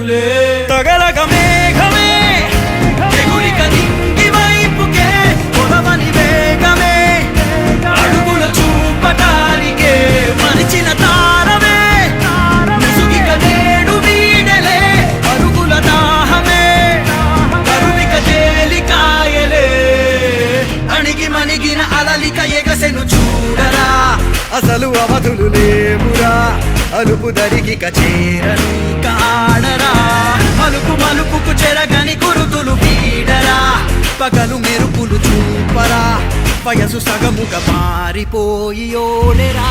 తగలగ మేఘమే ఎగురిక నింగి వైపుకే పొదవని వేగమే అడుగుల చూపటానికే మరిచిన తారమే ముసుగిక నేడు వీడలే అరుగుల దాహమే కరువిక తేలికాయలే అణిగి మణిగిన అలలిక ఎగసెను చూడరా అసలు అవధులు లేవురా అలుపు దరికి చేరని కాడరా మలుపు మలుపుకు చెరగని గురుతులు వీడరా పగలు మెరుపులు చూపరా వయసు సగముగా మారిపోయి ఓడెరా